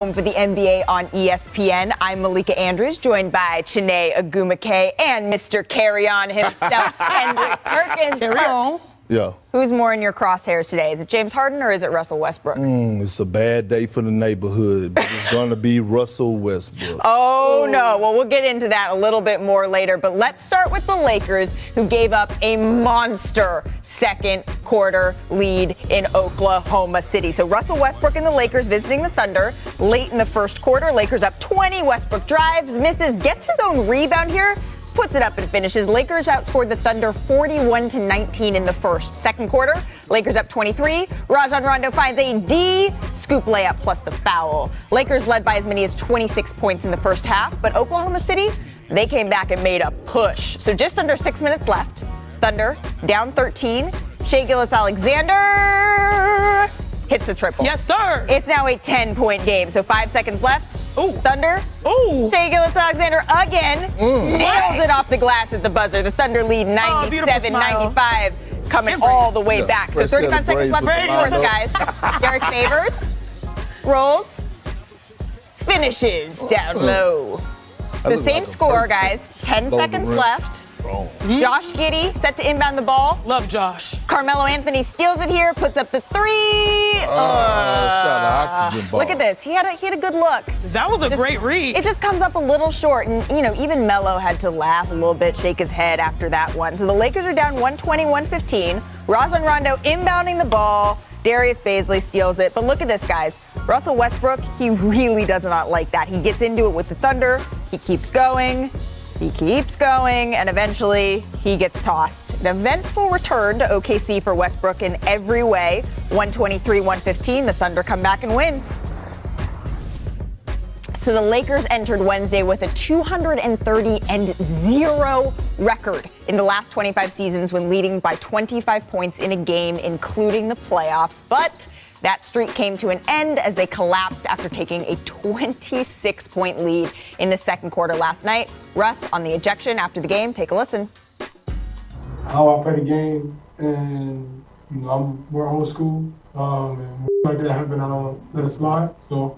Home for the NBA on ESPN. I'm Malika Andrews, joined by Chiney Agumake and Mr. Carry-On himself, Kendrick Perkins. Carry-on. Yeah. Who's more in your crosshairs today? Is it James Harden or is it Russell Westbrook? It's a bad day for the neighborhood, but it's going to be Russell Westbrook. Oh, no. Well, we'll get into that a little bit more later, but let's start with the Lakers, who gave up a monster second quarter lead in Oklahoma City. So Russell Westbrook and the Lakers visiting the Thunder late in the first quarter. Lakers up 20. Westbrook drives, misses, gets his own rebound here, puts it up and finishes. Lakers outscored the Thunder 41-19 in the first. Second quarter, Lakers up 23. Rajon Rondo finds a D scoop layup plus the foul. Lakers led by as many as 26 points in the first half, but Oklahoma City, they came back and made a push. So just under 6 minutes left. Thunder down 13. Shai Gilgeous-Alexander hits the triple. Yes, sir. It's now a 10-point game. So 5 seconds left. Ooh. Thunder. Ooh. Shai Gilgeous-Alexander again nails it off the glass at the buzzer. The Thunder lead 97-95, coming all the way back. So 35 seconds left in the fourth, guys. Derek Favors rolls, finishes down low. So same score, guys. 10 seconds left. Josh Giddey set to inbound the ball. Love Josh. Carmelo Anthony steals it here, puts up the three. Shot an oxygen ball. Look at this. He had a good look. That was a great read. It just comes up a little short, and even Melo had to laugh a little bit, shake his head after that one. So the Lakers are down 120-115. Rajon Rondo inbounding the ball. Darius Bazley steals it. But look at this, guys. Russell Westbrook, he really does not like that. He gets into it with the Thunder. He keeps going. He keeps going, and eventually he gets tossed. An eventful return to OKC for Westbrook in every way. 123-115, the Thunder come back and win. So the Lakers entered Wednesday with a 230-0 record in the last 25 seasons when leading by 25 points in a game, including the playoffs. But that streak came to an end as they collapsed after taking a 26-point lead in the second quarter last night. Russ on the ejection after the game. Take a listen. How I play the game, and we're old school, and like that happen, I don't let it slide. So,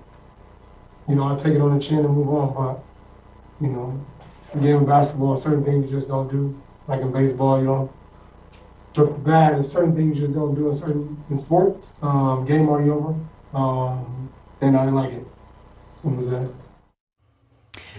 I take it on the chin and move on. But, the game of basketball, certain things you just don't do. Like in baseball, you don't throw the bat. There's certain things you just don't do in sports. Game already over, and I didn't like it. Simple as that.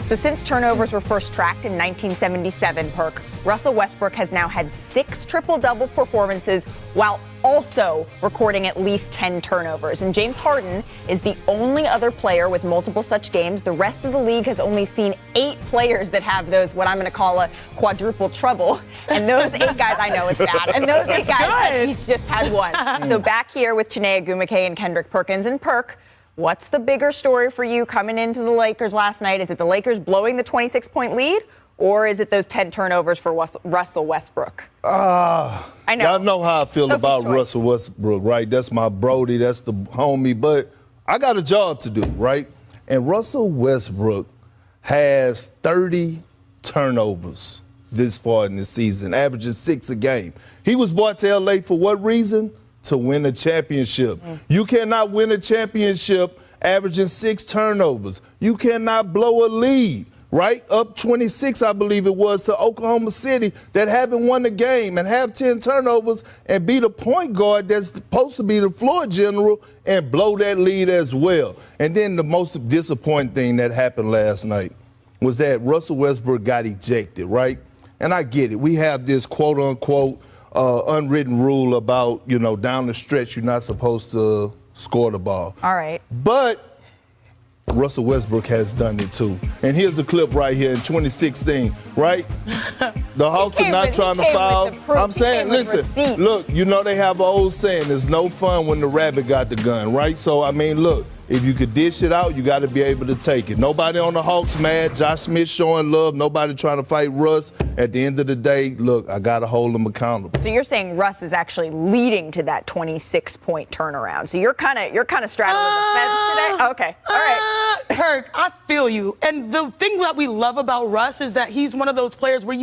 So since turnovers were first tracked in 1977, Perk, Russell Westbrook has now had 6 triple-double performances while also recording at least 10 turnovers. And James Harden is the only other player with multiple such games. The rest of the league has only seen 8 players that have those, what I'm going to call a quadruple trouble. And those 8 guys, I know it's bad. And those 8 guys, he's just had one. So back here with Chiney Agumake and Kendrick Perkins. And Perk, what's the bigger story for you coming into the Lakers last night? Is it the Lakers blowing the 26-point lead, or is it those 10 turnovers for Russell Westbrook? I know. Y'all know how I feel about Russell Westbrook, right? That's my brody. That's the homie. But I got a job to do, right? And Russell Westbrook has 30 turnovers this far in the season, averaging 6 a game. He was brought to L.A. for what reason? To win a championship. You cannot win a championship averaging 6 turnovers. You cannot blow a lead, right? Up 26, I believe it was, to Oklahoma City that haven't won the game and have 10 turnovers and be the point guard that's supposed to be the floor general and blow that lead as well. And then the most disappointing thing that happened last night was that Russell Westbrook got ejected, right? And I get it. We have this quote-unquote unwritten rule about, down the stretch, you're not supposed to score the ball. All right. But Russell Westbrook has done it too. And here's a clip right here in 2016, right? The Hawks are not trying to foul. I'm saying, listen, look, they have an old saying, there's no fun when the rabbit got the gun, right? So, look, if you could dish it out, you got to be able to take it. Nobody on the Hawks mad. Josh Smith showing love. Nobody trying to fight Russ. At the end of the day, look, I got to hold them accountable. So you're saying Russ is actually leading to that 26-point turnaround. So you're kind of straddling the fence today? Okay. All right. Perk, I feel you. And the thing that we love about Russ is that he's one of those players where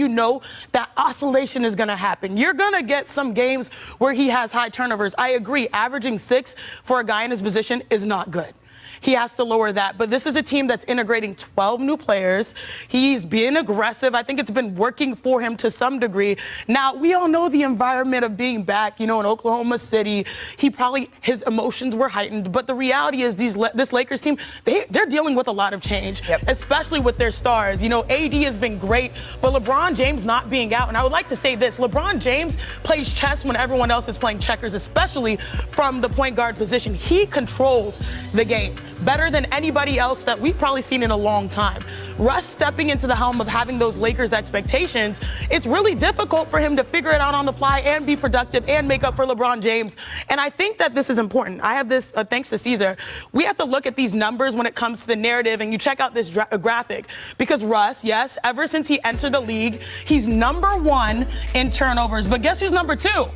that oscillation is going to happen. You're going to get some games where he has high turnovers. I agree. Averaging 6 for a guy in his position is not good. he has to lower that. But this is a team that's integrating 12 new players. He's being aggressive. I think it's been working for him to some degree. Now, we all know the environment of being back, in Oklahoma City. His emotions were heightened. But the reality is this Lakers team, they're dealing with a lot of change, especially with their stars. AD has been great, but LeBron James not being out. And I would like to say this, LeBron James plays chess when everyone else is playing checkers, especially from the point guard position. He controls the game better than anybody else that we've probably seen in a long time. Russ stepping into the helm of having those Lakers expectations, it's really difficult for him to figure it out on the fly and be productive and make up for LeBron James. And I think that this is important. I have this, thanks to Caesar, we have to look at these numbers when it comes to the narrative, and you check out this graphic, because Russ, yes, ever since he entered the league, he's #1 in turnovers. But guess who's #2?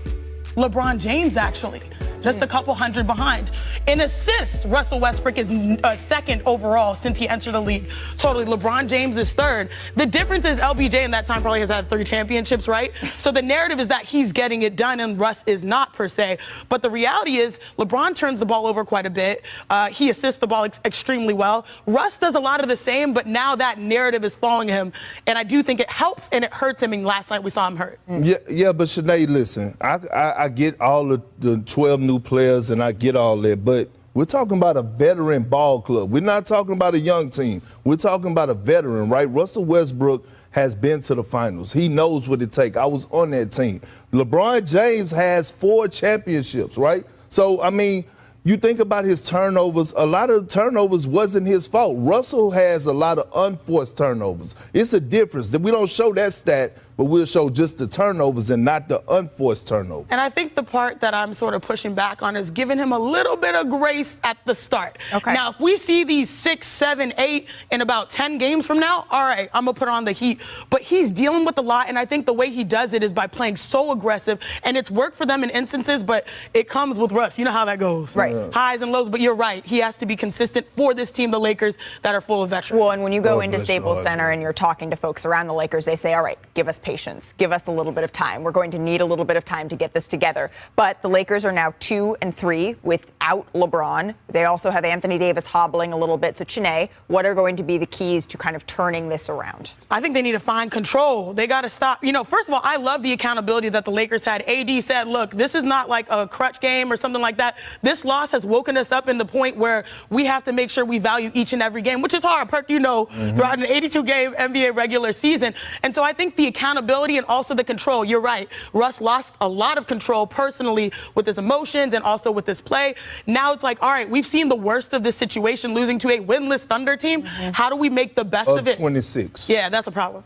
LeBron James, actually. Just a couple hundred behind. In assists, Russell Westbrook is second overall since he entered the league. Totally. LeBron James is third. The difference is LBJ in that time probably has had 3 championships, right? So the narrative is that he's getting it done and Russ is not, per se. But the reality is LeBron turns the ball over quite a bit. He assists the ball extremely well. Russ does a lot of the same, but now that narrative is following him. And I do think it helps and it hurts him. And last night we saw him hurt. Yeah, but Sinead, listen, I get all of the 12 new players and I get all that, but we're talking about a veteran ball club. We're not talking about a young team. We're talking about a veteran, right? Russell Westbrook has been to the finals. He knows what it takes. I was on that team. LeBron James has 4 championships, right? So, I mean, you think about his turnovers, a lot of turnovers wasn't his fault. Russell has a lot of unforced turnovers. It's a difference that we don't show that stat, but we'll show just the turnovers and not the unforced turnovers. And I think the part that I'm sort of pushing back on is giving him a little bit of grace at the start. Okay. Now, if we see these 6, 7, 8 in about 10 games from now, all right, I'm going to put on the heat. But he's dealing with a lot, and I think the way he does it is by playing so aggressive, and it's worked for them in instances, but it comes with Russ. You know how that goes. Right. Highs and lows, but you're right. He has to be consistent for this team, the Lakers, that are full of veterans. Well, and when you go into Staples Center and you're talking to folks around the Lakers, they say, all right, give us patience. Give us a little bit of time. We're going to need a little bit of time to get this together. But the Lakers are now 2-3 without LeBron. They also have Anthony Davis hobbling a little bit. So, Chiney, what are going to be the keys to kind of turning this around? I think they need to find control. They got to stop. First of all, I love the accountability that the Lakers had. AD said, look, this is not like a crutch game or something like that. This loss has woken us up in the point where we have to make sure we value each and every game, which is hard, Perk, throughout an 82-game NBA regular season. And so I think the accountability and also the control, you're right. Russ lost a lot of control personally with his emotions and also with his play. Now it's like, all right, we've seen the worst of this situation, losing to a winless Thunder team. How do we make the best of it? 26. Yeah, that's a problem.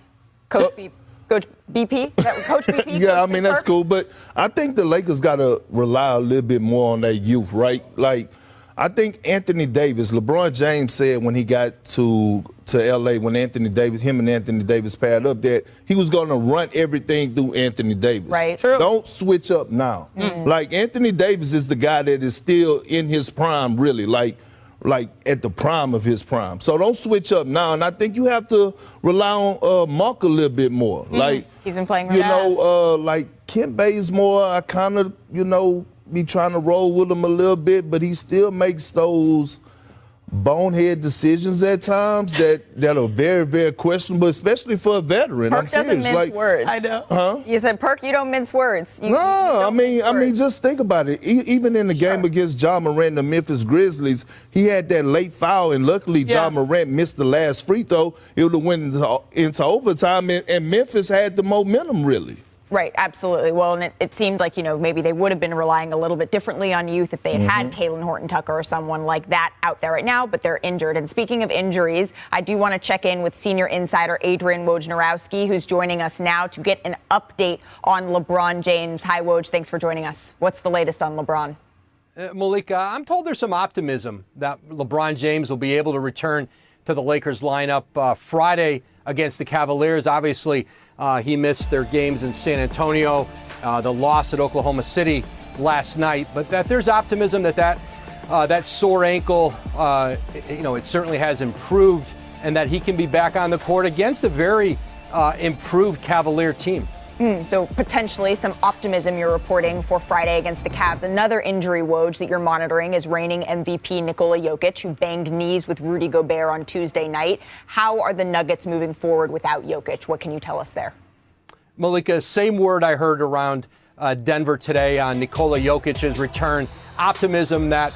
Coach BP? Coach BP? Yeah, I mean, that's cool. But I think the Lakers got to rely a little bit more on that youth, right? Like, I think Anthony Davis, LeBron James said when he got to L.A., when him and Anthony Davis paired up, that he was going to run everything through Anthony Davis. Right. True. Don't switch up now. Like, Anthony Davis is the guy that is still in his prime, really, like at the prime of his prime. So don't switch up now. And I think you have to rely on Mark a little bit more. Like, he's been playing really like Kent Bazemore, I kind of, be trying to roll with him a little bit, but he still makes those bonehead decisions at times that are very, very questionable, especially for a veteran. Perk I'm serious. doesn't mince words. I know. Huh? You said, Perk, you don't mince words. No, I mean, just think about it. Even in the game against Ja Morant and the Memphis Grizzlies, he had that late foul, and luckily Ja Morant missed the last free throw. It would have went into overtime, and Memphis had the momentum, really. Right, absolutely. Well, and it seemed like, maybe they would have been relying a little bit differently on youth if they had had Talen Horton-Tucker or someone like that out there right now, but they're injured. And speaking of injuries, I do want to check in with senior insider Adrian Wojnarowski, who's joining us now to get an update on LeBron James. Hi, Woj. Thanks for joining us. What's the latest on LeBron? Malika, I'm told there's some optimism that LeBron James will be able to return to the Lakers lineup Friday against the Cavaliers. Obviously, he missed their games in San Antonio, the loss at Oklahoma City last night. But that there's optimism that sore ankle, it certainly has improved, and that he can be back on the court against a very improved Cavalier team. So potentially some optimism you're reporting for Friday against the Cavs. Another injury woj that you're monitoring is reigning MVP Nikola Jokic, who banged knees with Rudy Gobert on Tuesday night. How are the Nuggets moving forward without Jokic? What can you tell us there? Malika, same word I heard around Denver today on Nikola Jokic's return. Optimism that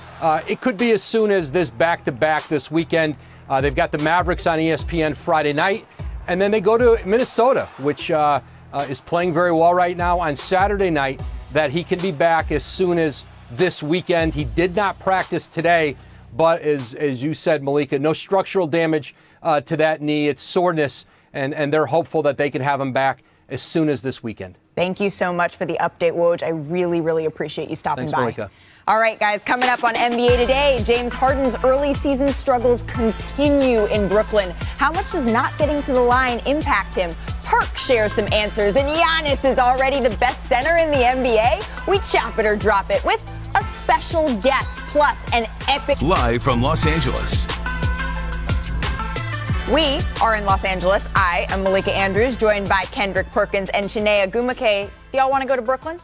it could be as soon as this back-to-back this weekend. They've got the Mavericks on ESPN Friday night, and then they go to Minnesota, which is playing very well right now on Saturday night, that he can be back as soon as this weekend. He did not practice today, but as you said, Malika, no structural damage to that knee. It's soreness, and they're hopeful that they can have him back as soon as this weekend. Thank you so much for the update, Woj. I really, really appreciate you stopping Thanks, by. Malika. All right, guys, coming up on NBA Today, James Harden's early season struggles continue in Brooklyn. How much does not getting to the line impact him? Perk shares some answers, and Giannis is already the best center in the NBA. We chop it or drop it with a special guest, plus an epic... Live from Los Angeles. We are in Los Angeles. I am Malika Andrews, joined by Kendrick Perkins and Chiney Agumake. Do y'all want to go to Brooklyn?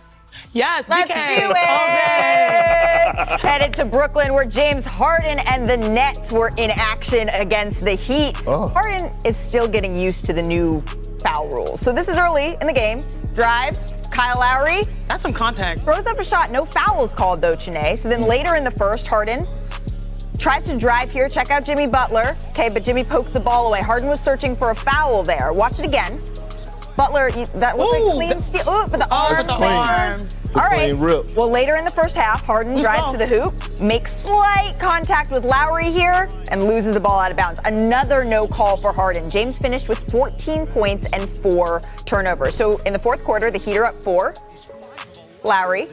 Yes, Let's BK. do it! Headed to Brooklyn, where James Harden and the Nets were in action against the Heat. Harden is still getting used to the new foul rules. So this is early in the game. Drives, Kyle Lowry. That's some contact. Throws up a shot. No fouls called, though, Chiney. So then later in the first, Harden tries to drive here. Check out Jimmy Butler. Okay, but Jimmy pokes the ball away. Harden was searching for a foul there. Watch it again. Butler, that looked like clean steal. Ooh, but the arm. All right. Rip. Well, later in the first half, Harden drives to the hoop, makes slight contact with Lowry here, and loses the ball out of bounds. Another no call for Harden. James finished with 14 points and 4 turnovers. So in the fourth quarter, the Heat are up 4. Lowry.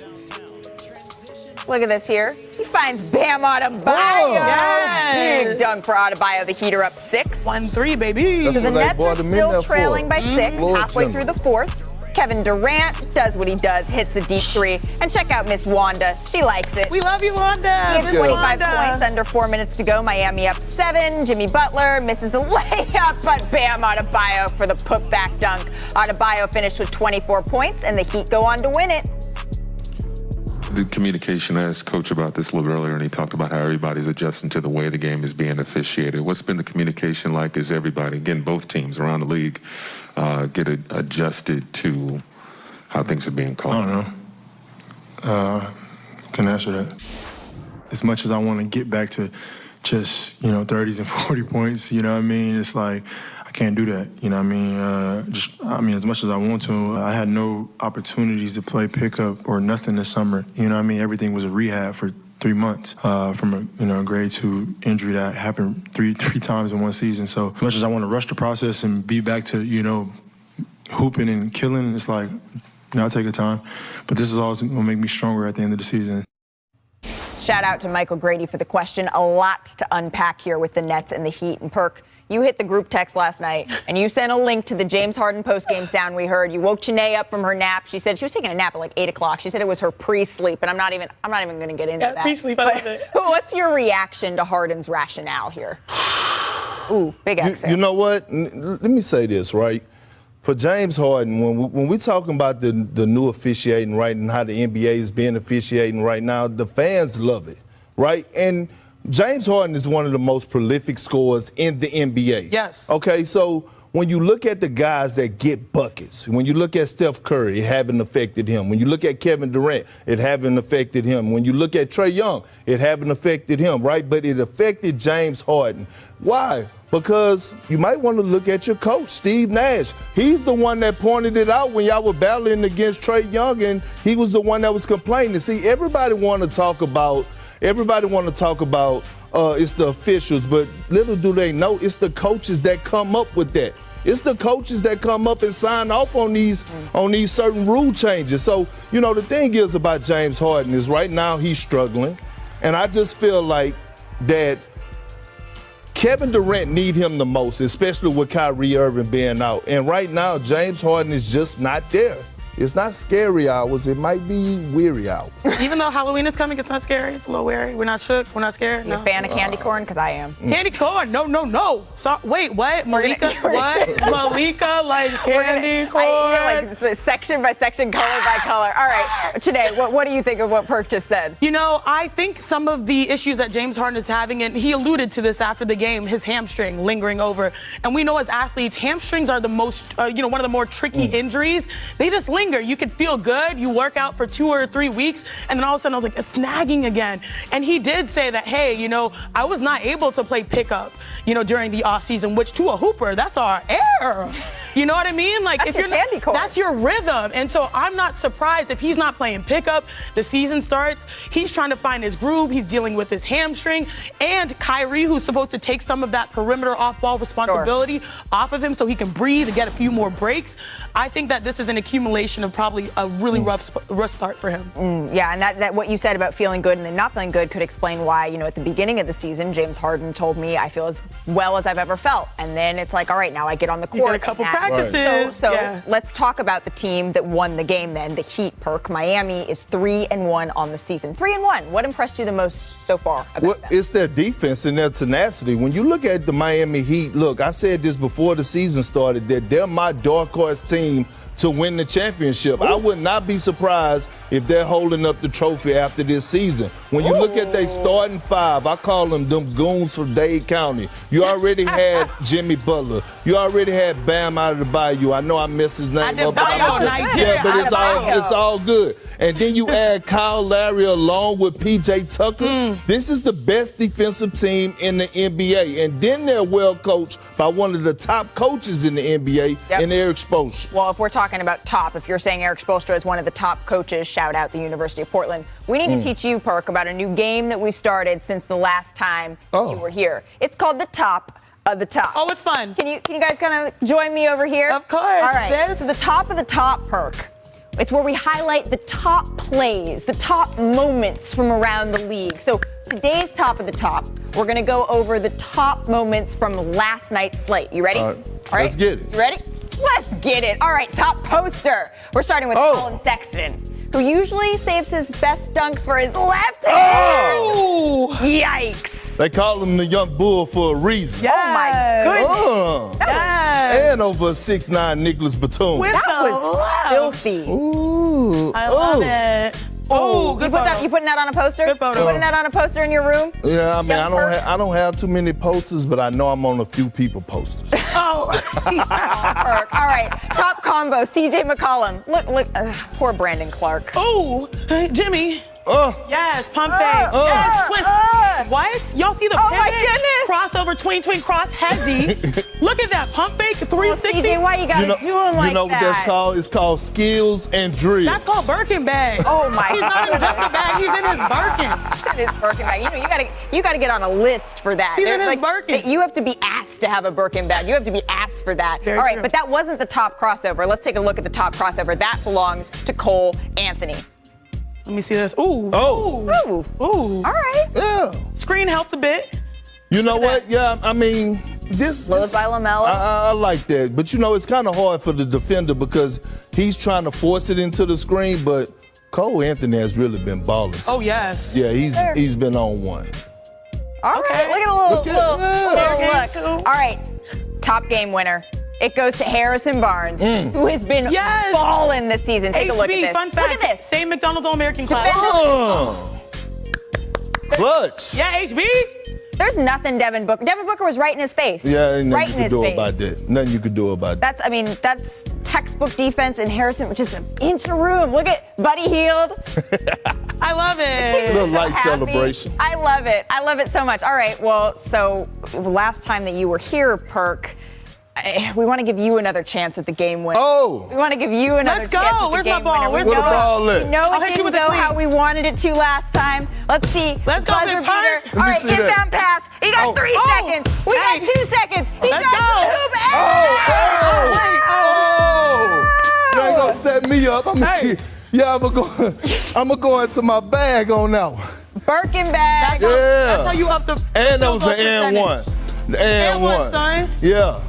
Look at this here. He finds Bam Adebayo. Yes. Big dunk for Adebayo. The Heat are up 6. 1-3, baby. That's So the what they Nets are brought him in still there trailing for. by 6, Lord halfway Jimmy. through the fourth. Kevin Durant does what he does, hits the deep 3. And check out Miss Wanda. She likes it. We love you, Wanda. He had Miss 25 Wanda. points, under 4 minutes to go. Miami up 7. Jimmy Butler misses the layup, but Bam Adebayo for the putback dunk. Adebayo finished with 24 points, and the Heat go on to win it. The communication, I asked Coach about this a little earlier, and he talked about how everybody's adjusting to the way the game is being officiated. What's been the communication like as everybody, again, both teams around the league, get adjusted to how things are being called? I don't know. Can answer that. As much as I want to get back to just, 30s and 40 points, you know what I mean? It's like, I can't do that, you know what I mean? As much as I want to, I had no opportunities to play pickup or nothing this summer, you know what I mean? Everything was a rehab for 3 months from a grade 2 injury that happened three times in one season. So as much as I want to rush the process and be back to, hooping and killing, it's like, I'll take the time. But this is all going to make me stronger at the end of the season. Shout out to Michael Grady for the question. A lot to unpack here with the Nets and the Heat. And Perk, you hit the group text last night, and you sent a link to the James Harden postgame sound we heard. You woke Chiney up from her nap. She said she was taking a nap at like 8 o'clock. She said it was her pre-sleep, and I'm not even going to get into that. Pre-sleep, I love it. What's your reaction to Harden's rationale here? Ooh, big exhale. You know what? Let me say this, right? For James Harden, when we're talking about the new officiating, right, and how the NBA is being officiating right now, the fans love it, right? And James Harden is one of the most prolific scorers in the NBA. Yes. Okay, so when you look at the guys that get buckets, when you look at Steph Curry, it haven't affected him. When you look at Kevin Durant, it haven't affected him. When you look at Trae Young, it haven't affected him, right? But it affected James Harden. Why? Because you might want to look at your coach, Steve Nash. He's the one that pointed it out when y'all were battling against Trae Young, and he was the one that was complaining. See, everybody want to talk about it's the officials, but little do they know it's the coaches that come up with that. It's the coaches that come up and sign off on these certain rule changes. So, the thing is about James Harden is right now he's struggling, and I just feel like that Kevin Durant need him the most, especially with Kyrie Irving being out. And right now, James Harden is just not there. it's not scary hours. It might be weary hours. Even though Halloween is coming, it's not scary. It's a little weary. We're not shook. We're not scared. You a fan of candy corn? Because I am. Candy corn? No. So, wait, what? Malika? What? Malika likes candy corn? Like section by section, color by color. All right, today, what do you think of what Perk just said? You know, I think some of the issues that James Harden is having, and he alluded to this after the game, his hamstring lingering over. And we know as athletes, hamstrings are the most, one of the more tricky injuries. They just linger. You can feel good. You work out for 2 or 3 weeks, and then all of a sudden I was like, it's nagging again. And he did say that, hey, I was not able to play pickup, during the offseason, which to a hooper, that's our air. You know what I mean? Like, that's if your candy corn. That's your rhythm. And so I'm not surprised if he's not playing pickup. The season starts. He's trying to find his groove. He's dealing with his hamstring. And Kyrie, who's supposed to take some of that perimeter off-ball responsibility off of him so he can breathe and get a few more breaks. I think that this is an accumulation of probably a really rough start for him. Yeah, and that what you said about feeling good and then not feeling good could explain why, at the beginning of the season, James Harden told me I feel as well as I've ever felt. And then it's like, all right, now I get on the court. You get a couple practices. So let's talk about the team that won the game then, the Heat, Perk. Miami is 3-1 on the season. 3-1. What impressed you the most so far about that? It's their defense and their tenacity. When you look at the Miami Heat, look, I said this before the season started, that they're my dark horse team to win the championship. I would not be surprised if they're holding up the trophy after this season. When you look at their starting five, I call them goons from Dade County. You already had Jimmy Butler. You already had Bam out of the Bayou. I know I messed his name up. But it's all good. And then you add Kyle Lowry along with P.J. Tucker. This is the best defensive team in the NBA. And then they're well coached by one of the top coaches in the NBA, in Eric Spoelstra. Well, if we're talking about top, if you're saying Eric Spoelstra is one of the top coaches, shout out the University of Portland. We need to teach you, Perk, about a new game that we started since the last time you were here. It's called the Top of the Top. Oh, it's fun. Can you guys kind of join me over here? Of course. All right. So the Top of the Top, Perk. It's where we highlight the top plays, the top moments from around the league. So today's Top of the Top, we're going to go over the top moments from last night's slate. You ready? All right. Let's get it. You ready? Let's get it. All right, top poster. We're starting with Colin Sexton, who usually saves his best dunks for his left hand. Oh! Yikes. They call him the young bull for a reason. Yes. Oh, my goodness. And over 6'9" Nicholas Batum. That was filthy. Ooh. I love it. Oh, good photo. You putting that on a poster? Good photo. You putting that on a poster in your room? Yeah, I mean, I don't have too many posters, but I know I'm on a few people posters. Oh. Perk. All right, top combo, C.J. McCollum. Look, poor Brandon Clark. Oh, Jimmy. Yes, pump fake. Yes, twist. What? Y'all see the pivot? My goodness. Crossover, tween, cross, heavy. Look at that, pump fake, 360. CJ, why you gotta do him like that? You know what that's called? It's called skills and drills. That's called Birkin bag. Oh my He's not in just a bag, he's in his Birkin. It is Birkin bag. You gotta get on a list for that. He's in his Birkin. You have to be asked to have a Birkin bag. You have to be asked for that. Very All right, true. but that wasn't the top crossover. Let's take a look at the top crossover. That belongs to Cole Anthony. Let me see this. Ooh. Oh. Ooh. Ooh. All right. Yeah. Screen helped a bit. You know what? Yeah, I mean, this By LaMelo. I like that. But, it's kind of hard for the defender because he's trying to force it into the screen, but Cole Anthony has really been balling. Oh, yes. Yeah, he's been on one. All Okay. right. Look at a little Game look. two. All right. Top game winner. It goes to Harrison Barnes, who has been balling this season. Take a look at this. Fun fact. Look at this. Same McDonald's All-American class. Clutch. Yeah, HB. There's nothing Devin Booker was right in his face. Yeah, ain't right nothing in you his can do face. about that. Nothing you could do about that. That's textbook defense, and Harrison just an inch of room. Look at Buddy Hield. I love A it. little light Happy. celebration. I love it. I love it so much. All right, well, so last time that you were here, Perk, we want to give you another chance at the game winner. Oh. We want to give you another Let's chance go. at the Where's my game ball? winner. Where's Where the ball at? We know I'll it hit you didn't with a go clean. how we wanted it to last time. Let's see. Let's go, Buzzer Big Potter. beater. All right, see that. inbound pass. He got 3 seconds. We got 2 seconds. He Let's got go. the hoop. You ain't gonna set me up. I'm gonna go into my bag on that one. Birkin bag. Yeah. That's how you up the. And that was an and one. The and one. Son. Yeah.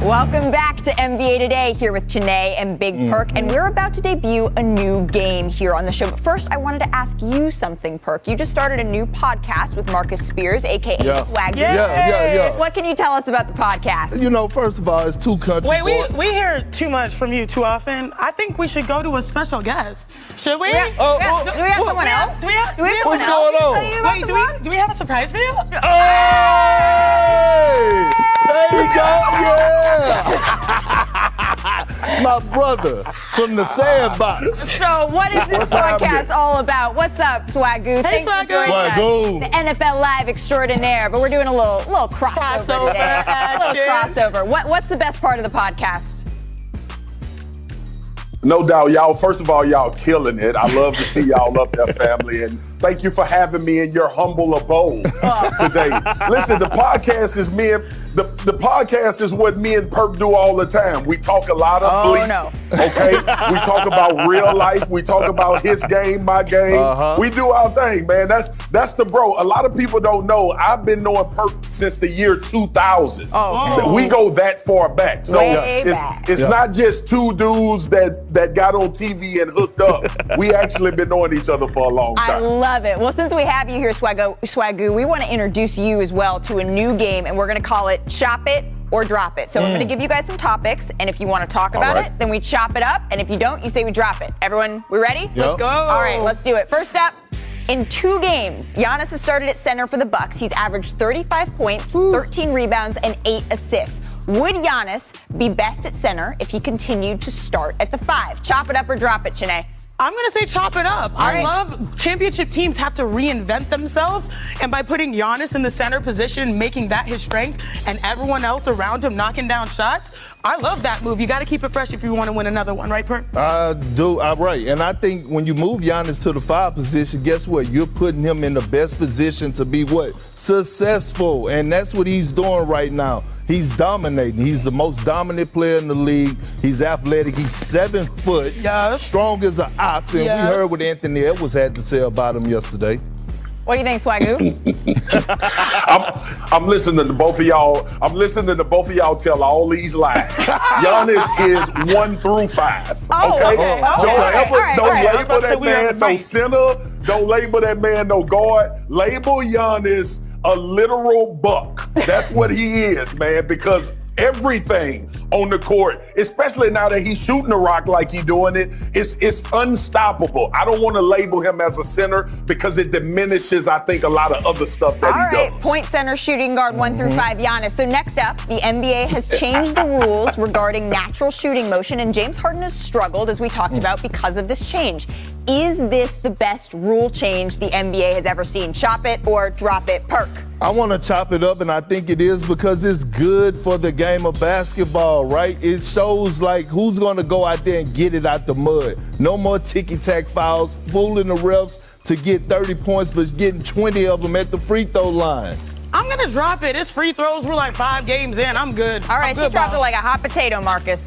Welcome back to NBA Today here with Janae and Big Perk, and we're about to debut a new game here on the show. But first, I wanted to ask you something, Perk. You just started a new podcast with Marcus Spears, aka Swag. Yeah. What can you tell us about the podcast? You know, first of all, it's two country boys. Wait, we hear too much from you too often. I think we should go to a special guest. Should we? Do we have someone else? Do we have What's someone else? going on? Wait, do we have a surprise for you? Hey! There you go, my brother from the sandbox. So what is this podcast all about? What's up, Swagoo? Hey, Thanks for joining Swagoo. us. The NFL Live extraordinaire, but we're doing a little crossover today. A little crossover. What's the best part of the podcast? No doubt, y'all. First of all, y'all killing it. I love to see y'all up there, family, and thank you for having me in your humble abode today. Listen, the podcast is the podcast is what me and Perk do all the time. We talk a lot of bleep. Okay? We talk about real life. We talk about his game, my game. We do our thing, man. That's the bro. A lot of people don't know. I've been knowing Perk since the year 2000. We go that far back. So it's not just two dudes that got on TV and hooked up. We actually been knowing each other for a long time. I love it. Well, since we have you here, Swagoo, we want to introduce you as well to a new game, and we're going to call it Chop It or Drop It. So I'm going to give you guys some topics, and if you want to talk about it, then we chop it up, and if you don't, you say we drop it. Everyone, we ready? Yep. Let's go. All right, let's do it. First up, in 2 games, Giannis has started at center for the Bucks. He's averaged 35 points, 13 rebounds, and 8 assists. Would Giannis be best at center if he continued to start at the 5? Chop it up or drop it, Janae? I'm going to say chop it up. I love championship teams have to reinvent themselves, and by putting Giannis in the center position, making that his strength, and everyone else around him knocking down shots, I love that move. You got to keep it fresh if you want to win another one, right, Perk? I do. Right. And I think when you move Giannis to the 5 position, guess what? You're putting him in the best position to be what? Successful. And that's what he's doing right now. He's dominating. He's the most dominant player in the league. He's athletic. He's 7 foot, strong as an ox. And we heard what Anthony Edwards had to say about him yesterday. What do you think, Swagoo? I'm listening to both of y'all. I'm listening to both of y'all tell all these lies. Giannis is 1 through 5. Okay? Don't label that man no center. Don't label that man no guard. Label Giannis a literal buck. That's what he is, man, because everything on the court, especially now that he's shooting the rock like he's doing it, it's unstoppable. I don't want to label him as a center because it diminishes, I think, a lot of other stuff that he does. All right, point center, shooting guard, 1 through 5, Giannis. So next up, the NBA has changed the rules regarding natural shooting motion, and James Harden has struggled, as we talked about, because of this change. Is this the best rule change the NBA has ever seen? Chop it or drop it, Perk? I want to chop it up, and I think it is because it's good for the game of basketball, right? It shows like who's going to go out there and get it out the mud. No more ticky-tack fouls, fooling the refs to get 30 points, but getting 20 of them at the free throw line. I'm going to drop it. It's free throws. We're like 5 games in. I'm good. All right, she dropped it like a hot potato, Marcus.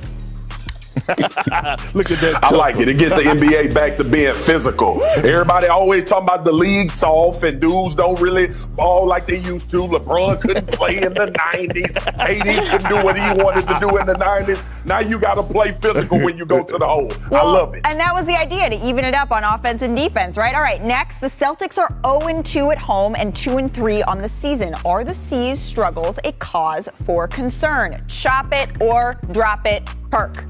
Look at that. I like it. It gets the NBA back to being physical. Everybody always talking about the league soft and dudes don't really ball like they used to. LeBron couldn't play in the 90s. AD couldn't do what he wanted to do in the 90s. Now you got to play physical when you go to the hole. I love it. And that was the idea, to even it up on offense and defense, right? All right, next, the Celtics are 0-2 at home and 2-3 on the season. Are the C's struggles a cause for concern? Chop it or drop it, Perk?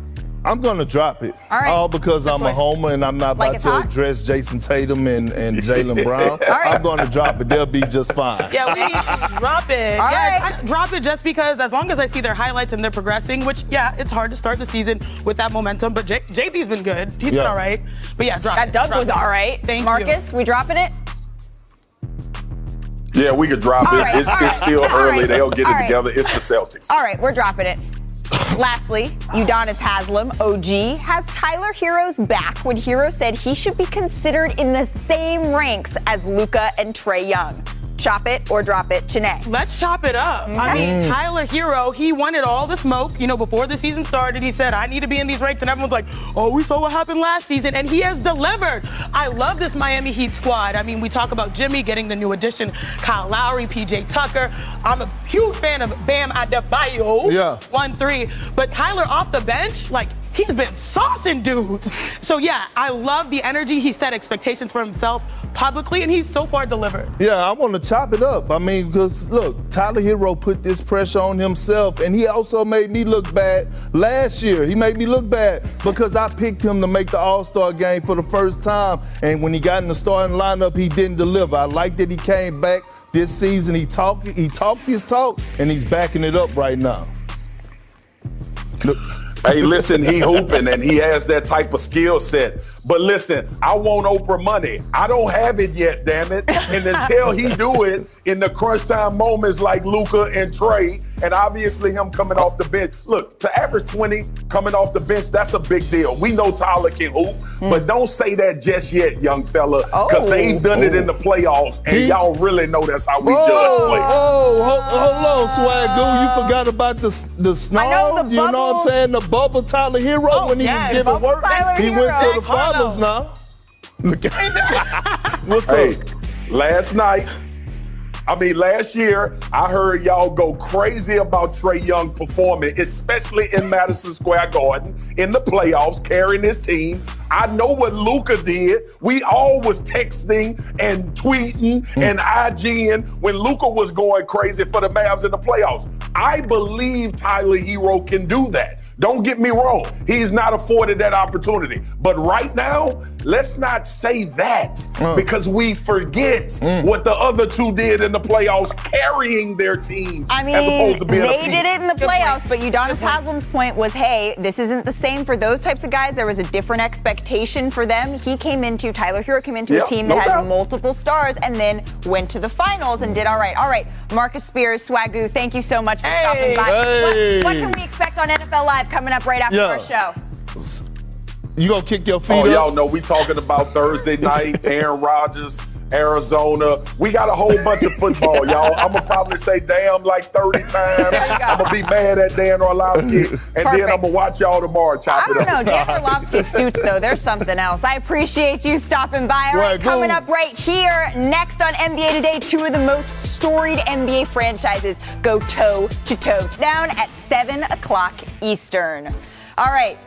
I'm going to drop it. All right. All because I'm a homer and I'm not about to address Jason Tatum and Jaylen Brown. All right. I'm going to drop it. They'll be just fine. Yeah, we need to drop it. All I drop it just because as long as I see their highlights and they're progressing, which, it's hard to start the season with that momentum, but JB's been good. He's been all right. But drop it. That dunk was all right. Thank Marcus, we dropping it? Yeah, we could drop it. It's still early. They'll get it together. It's the Celtics. All right, we're dropping it. Lastly, Udonis Haslem, OG, has Tyler Hero's back when Hero said he should be considered in the same ranks as Luka and Trae Young. Chop it or drop it, Janae. Let's chop it up. I mean, Tyler Hero, he wanted all the smoke. You know, before the season started, he said, I need to be in these ranks. And everyone's like, oh, we saw what happened last season. And he has delivered. I love this Miami Heat squad. I mean, we talk about Jimmy getting the new addition, Kyle Lowry, PJ Tucker. I'm a huge fan of Bam Adebayo. Yeah. 1-3. But Tyler off the bench, like, he's been saucing dudes. So, yeah, I love the energy. He set expectations for himself publicly, and he's so far delivered. Yeah, I want to chop it up. I mean, because, look, Tyler Hero put this pressure on himself, and he also made me look bad last year. He made me look bad because I picked him to make the All-Star game for the first time, and when he got in the starting lineup, he didn't deliver. I like that he came back this season. He talked his talk, and he's backing it up right now. Look. Hey, listen, he hooping and he has that type of skill set. But listen, I want Oprah money. I don't have it yet, damn it. And until he do it in the crunch time moments like Luka and Trey, and obviously him coming off the bench. Look, to average 20 coming off the bench, that's a big deal. We know Tyler can hoop, but don't say that just yet, young fella, because they've done it in the playoffs, and y'all really know that's how we judge players. Hold on, Swagoo. You forgot about the snob? You know what I'm saying? The bubble Tyler Hero when he was giving work. He went to the finals now. Look at What's up? Last year, I heard y'all go crazy about Trae Young performing, especially in Madison Square Garden in the playoffs, carrying his team. I know what Luka did. We all was texting and tweeting and IGing when Luka was going crazy for the Mavs in the playoffs. I believe Tyler Hero can do that. Don't get me wrong. He's not afforded that opportunity. But right now, let's not say that because we forget what the other two did in the playoffs, carrying their teams as opposed to being a piece. They did it in the playoffs, but Udonis Haslam's point was, hey, this isn't the same for those types of guys. There was a different expectation for them. Tyler Hero came into a team that had multiple stars and then went to the finals and did all right. All right, Marcus Spears, Swagoo, thank you so much for stopping by. What can we expect on NFL Live coming up right after our show? You gonna kick your feet up? Y'all know we talking about Thursday night, Aaron Rodgers, Arizona. We got a whole bunch of football, y'all. I'm gonna probably say damn like 30 times. I'm gonna be mad at Dan Orlovsky, and then I'm gonna watch y'all tomorrow chop it up. I don't know. Dan Orlovsky's suits, though, there's something else. I appreciate you stopping by. All right, coming up right here, next on NBA Today, two of the most storied NBA franchises go toe-to-toe down at 7 o'clock Eastern. All right.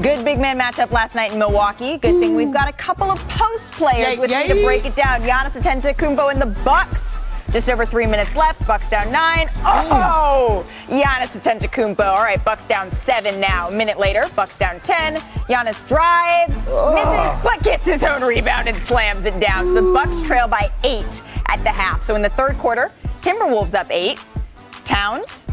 Good big man matchup last night in Milwaukee. Good thing we've got a couple of post players with me to break it down. Giannis Antetokounmpo and the Bucks. Just over 3 minutes left. Bucks down 9. Oh! Giannis Antetokounmpo. All right, Bucks down 7 now. A minute later, Bucks down 10. Giannis drives, misses, but gets his own rebound and slams it down. So the Bucks trail by 8 at the half. So in the third quarter, Timberwolves up 8. Towns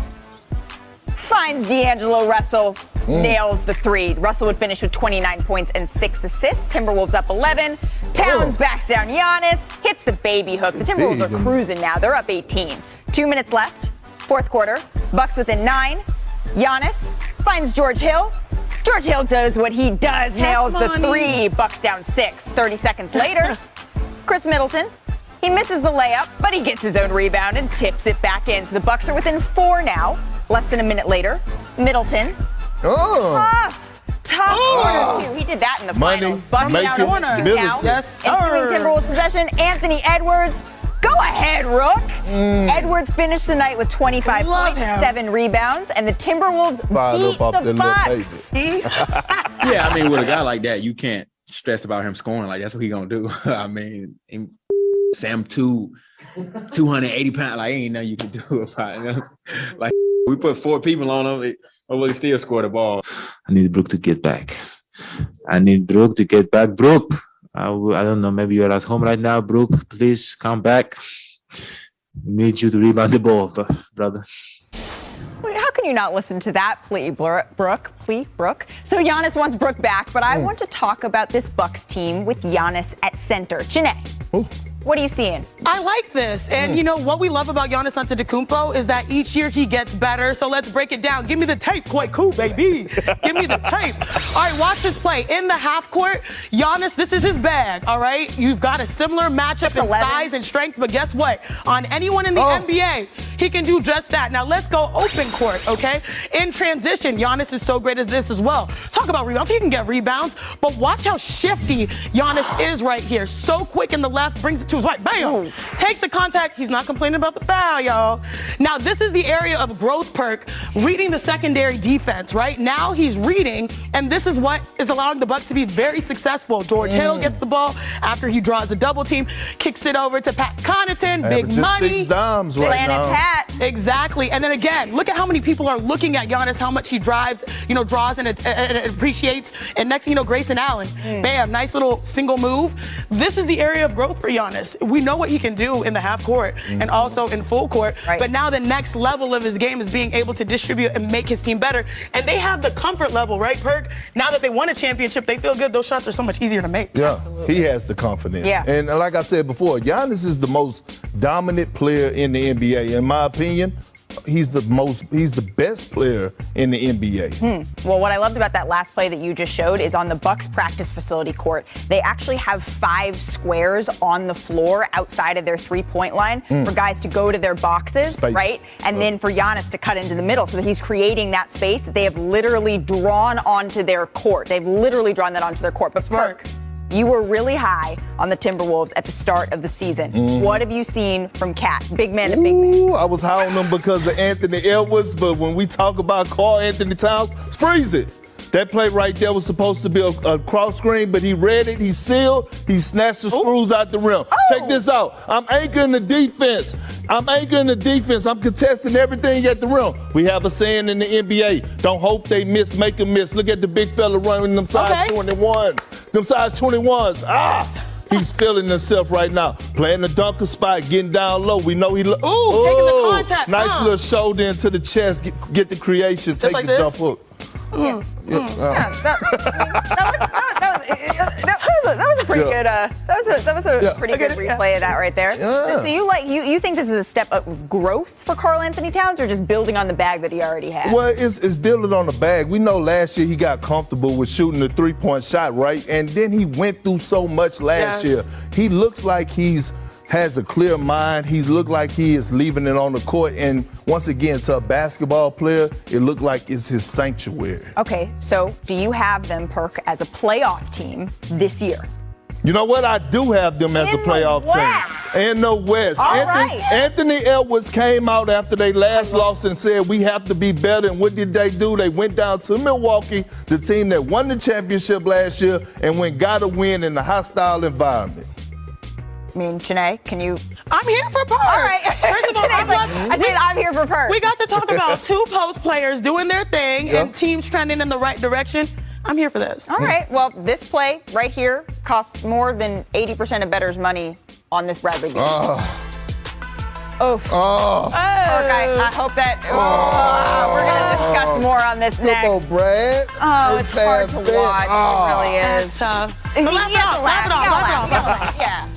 finds D'Angelo Russell, nails the 3. Russell would finish with 29 points and 6 assists. Timberwolves up 11. Towns backs down Giannis, hits the baby hook. The Timberwolves are cruising now. They're up 18. 2 minutes left. Fourth quarter. Bucks within 9. Giannis finds George Hill. George Hill does what he does, nails the 3. Bucks down 6. 30 seconds later, Chris Middleton. He misses the layup, but he gets his own rebound and tips it back in. So the Bucks are within 4 now. Less than a minute later, Middleton. Tough corner 2. He did that in the finals. Bucks down corner now. Yes, Incoming Timberwolves possession. Anthony Edwards. Go ahead, Rook. Edwards finished the night with 25 points, 7 rebounds, and the Timberwolves beat the Bucks. Yeah, I mean, with a guy like that, you can't stress about him scoring. Like, that's what he gonna do. I mean, Sam 280 pounds. Like, ain't nothing you can do about it. Like, we put 4 people on him, but he still scored the ball. I need Brook to get back. Brook. I don't know, maybe you're at home right now. Brook, please come back. We need you to rebound the ball, brother. How can you not listen to that plea, Brooke? So Giannis wants Brooke back, but I want to talk about this Bucks team with Giannis at center. Janae, What are you seeing? I like this. And you know what we love about Giannis Antetokounmpo is that each year he gets better. So let's break it down. Give me the tape, quite cool, baby. Give me the tape. All right, watch this play. In the half court, Giannis, this is his bag, all right? You've got a similar matchup in size and strength, but guess what? On anyone in the NBA, he can do just that. Now let's go open court, okay? In transition, Giannis is so great at this as well. Talk about rebounds. He can get rebounds, but watch how shifty Giannis is right here. So quick in the left, brings it to his right, bam! Takes the contact. He's not complaining about the foul, y'all. Now this is the area of growth, Perk, reading the secondary defense, right? Now he's reading, and this is what is allowing the Bucks to be very successful. George Hill gets the ball after he draws a double team, kicks it over to Pat Connaughton, big money. 6 dimes right Planet now. Pat. Exactly. And then again, look at how many people are looking at Giannis, how much he drives, draws and appreciates. And next thing you know, Grayson Allen, bam, nice little single move. This is the area of growth for Giannis. We know what he can do in the half court and also in full court. Right. But now the next level of his game is being able to distribute and make his team better. And they have the comfort level, right, Perk? Now that they won a championship, they feel good. Those shots are so much easier to make. Yeah, he has the confidence. Yeah. And like I said before, Giannis is the most dominant player in the NBA. In my opinion, he's the best player in the NBA. Well, what I loved about that last play that you just showed is on the Bucks practice facility court. They actually have 5 squares on the floor outside of their 3-point line for guys to go to their boxes, right? And then for Giannis to cut into the middle so that he's creating that space that they have literally drawn onto their court. They've literally drawn that onto their court. But Perk, you were really high on the Timberwolves at the start of the season. What have you seen from Cat? Big man to big man. I was high on them because of Anthony Edwards, but when we talk about Karl Anthony Towns, freeze it. That play right there was supposed to be a cross screen, but he read it, he sealed, he snatched the screws out the rim. Check this out. I'm anchoring the defense. I'm contesting everything at the rim. We have a saying in the NBA, don't hope they miss, make them miss. Look at the big fella running them size 21s. Them size 21s. He's feeling himself right now. Playing the dunker spot, getting down low. We know he taking the contact. Nice little shoulder into the chest, get the creation, take like the this? jump hook. That was a pretty good. That was a pretty good replay of that right there. Yeah. So you think this is a step of growth for Karl Anthony Towns, or just building on the bag that he already had? Well, it's building on the bag. We know last year he got comfortable with shooting the 3-point shot, right? And then he went through so much last year. He looks like has a clear mind. He looked like he is leaving it on the court. And once again, to a basketball player, it looked like it's his sanctuary. Okay, so do you have them, Perk, as a playoff team this year? You know what? I do have them as a playoff team. In the West. Anthony Edwards came out after they last lost and said, we have to be better. And what did they do? They went down to Milwaukee, the team that won the championship last year, and got a win in a hostile environment. I mean, Janae, can you? I'm here for Perk. All right. First of all, I'm here for Perk. We got to talk about 2 post players doing their thing and teams trending in the right direction. I'm here for this. All right. Well, this play right here costs more than 80% of bettors' money on this Bradley game. Oof. Perk, I hope that. We're going to discuss more on this next. Come on, Brad. It's hard to watch. It really is. It's tough. You But laugh it off. Yeah.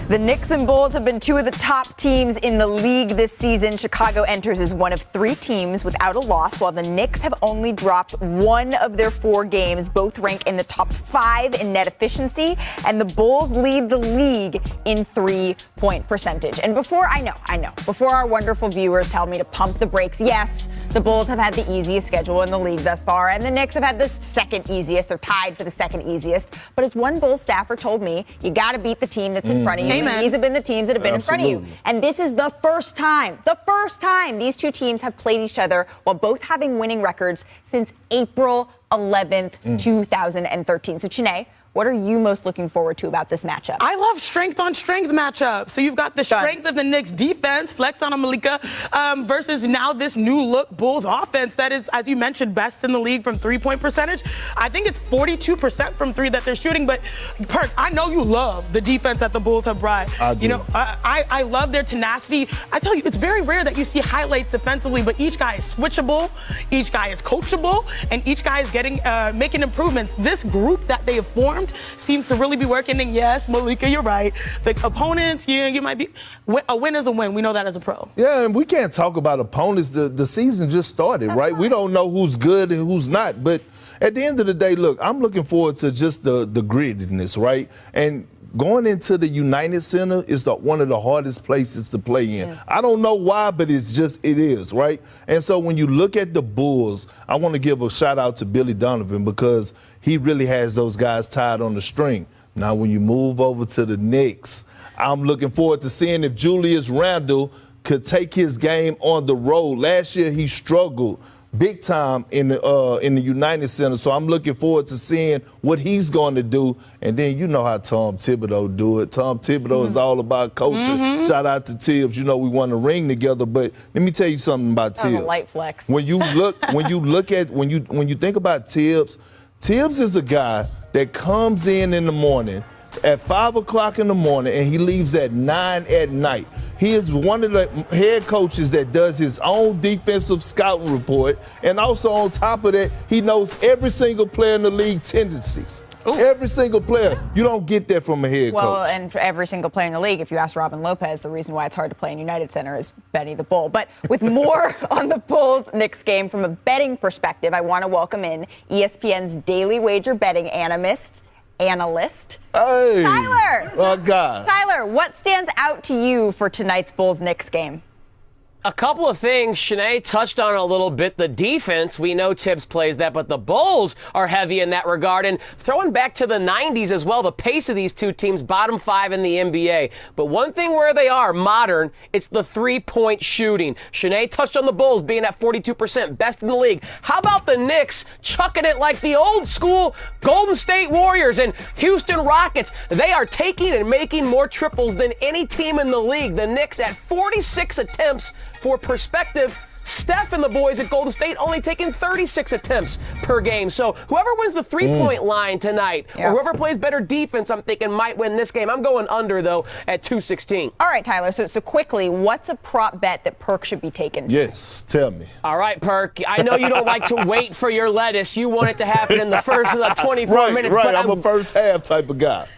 The Knicks and Bulls have been 2 of the top teams in the league this season. Chicago enters as one of 3 teams without a loss, while the Knicks have only dropped 1 of their 4 games. Both rank in the top 5 in net efficiency, and the Bulls lead the league in 3-point percentage. And before our wonderful viewers tell me to pump the brakes, yes, the Bulls have had the easiest schedule in the league thus far, and the Knicks have had the second easiest. They're tied for the second easiest. But as one Bulls staffer told me, you got to beat the team that's in front of you. Amen. These have been the teams that have been in front of you. And this is the first time these 2 teams have played each other while both having winning records since April 11th, 2013. So, Chiney, What are you most looking forward to about this matchup? I love strength on strength matchup. So you've got the strength of the Knicks defense, flex on Malika, versus now this new look Bulls offense that is, as you mentioned, best in the league from 3-point percentage. I think it's 42% from three that they're shooting. But Perk, I know you love the defense that the Bulls have brought. I do. You know, I love their tenacity. I tell you, it's very rare that you see highlights defensively, but each guy is switchable, each guy is coachable, and each guy is getting making improvements. This group that they have formed seems to really be working. And yes, Malika, you're right. The opponents, you might be a win is a win. We know that as a pro. Yeah, and we can't talk about opponents. The season just started, right? We don't know who's good and who's not. But at the end of the day, look, I'm looking forward to just the grittiness, right? And going into the United Center is one of the hardest places to play in. I don't know why, but it is, right? And so when you look at the Bulls, I want to give a shout out to Billy Donovan because he really has those guys tied on the string. Now, when you move over to the Knicks, I'm looking forward to seeing if Julius Randle could take his game on the road. Last year, he struggled big time in the United Center. So I'm looking forward to seeing what he's going to do. And then you know how Tom Thibodeau do it. Tom Thibodeau is all about coaching. Shout out to Tibbs. You know we won a ring together. But let me tell you something about Tibbs. Light flex. When you think about Tibbs, Tibbs is a guy that comes in the morning at 5 o'clock in the morning and he leaves at 9 at night. He is one of the head coaches that does his own defensive scouting report. And also on top of that, he knows every single player in the league tendencies. Ooh. Every single player. You don't get that from a head coach. Well, and for every single player in the league, if you ask Robin Lopez, the reason why it's hard to play in United Center is Benny the Bull. But with more on the Bulls-Knicks game from a betting perspective, I want to welcome in ESPN's daily wager betting analyst. Hey, Tyler. Oh, God. Tyler, what stands out to you for tonight's Bulls-Knicks game? A couple of things Shanae touched on a little bit. The defense, we know Tibbs plays that, but the Bulls are heavy in that regard. And throwing back to the 90s as well, the pace of these two teams, bottom 5 in the NBA. But one thing where they are modern, it's the three-point shooting. Shanae touched on the Bulls being at 42%, best in the league. How about the Knicks chucking it like the old school Golden State Warriors and Houston Rockets? They are taking and making more triples than any team in the league. The Knicks at 46 attempts. For perspective, Steph and the boys at Golden State only taking 36 attempts per game. So whoever wins the three-point line tonight, or whoever plays better defense, I'm thinking might win this game. I'm going under, though, at 216. All right, Tyler, so quickly, what's a prop bet that Perk should be taking? Yes, tell me. All right, Perk, I know you don't like to wait for your lettuce. You want it to happen in the first 24 minutes. Right, but I'm a first half type of guy.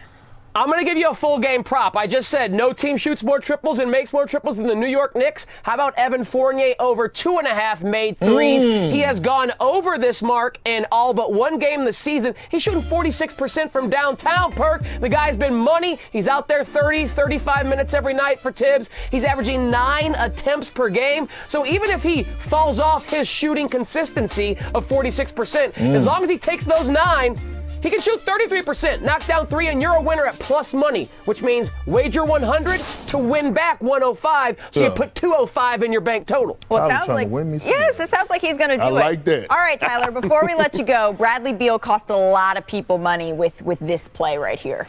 I'm going to give you a full game prop. I just said no team shoots more triples and makes more triples than the New York Knicks. How about Evan Fournier over 2.5 made threes? He has gone over this mark in all but one game this season. He's shooting 46% from downtown, Perk. The guy's been money. He's out there 30, 35 minutes every night for Tibbs. He's averaging 9 attempts per game. So even if he falls off his shooting consistency of 46%, as long as he takes those 9, he can shoot 33%, knock down 3, and you're a winner at plus money, which means wager 100 to win back 105. So you put 205 in your bank total. Well, it sounds like it sounds like he's going to do it. I like that. All right, Tyler. Before we let you go, Bradley Beal cost a lot of people money with this play right here.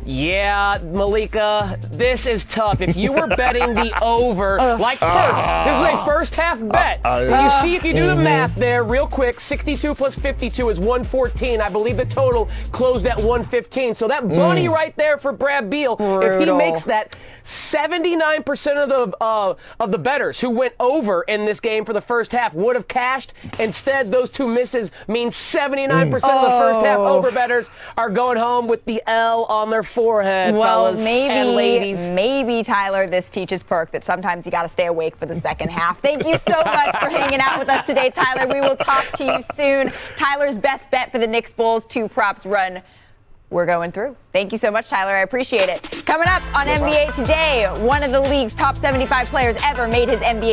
Yeah, Malika, this is tough. If you were betting the over, like Perk, this is a first half bet. You see, if you do the math there real quick, 62 plus 52 is 114. I believe the total closed at 115. So that money right there for Brad Beal, if he makes that, 79% of the bettors who went over in this game for the first half would have cashed. Instead, those two misses mean 79% of the first half over bettors are going home with the L on their forehead, fellas and ladies. Maybe, Tyler, this teaches Perk that sometimes you got to stay awake for the second half. Thank you so much for hanging out with us today, Tyler. We will talk to you soon. Tyler's best bet for the Knicks Bulls 2 props run. We're going through. Thank you so much, Tyler. I appreciate it. Coming up on NBA Today, one of the league's top 75 players ever made his NBA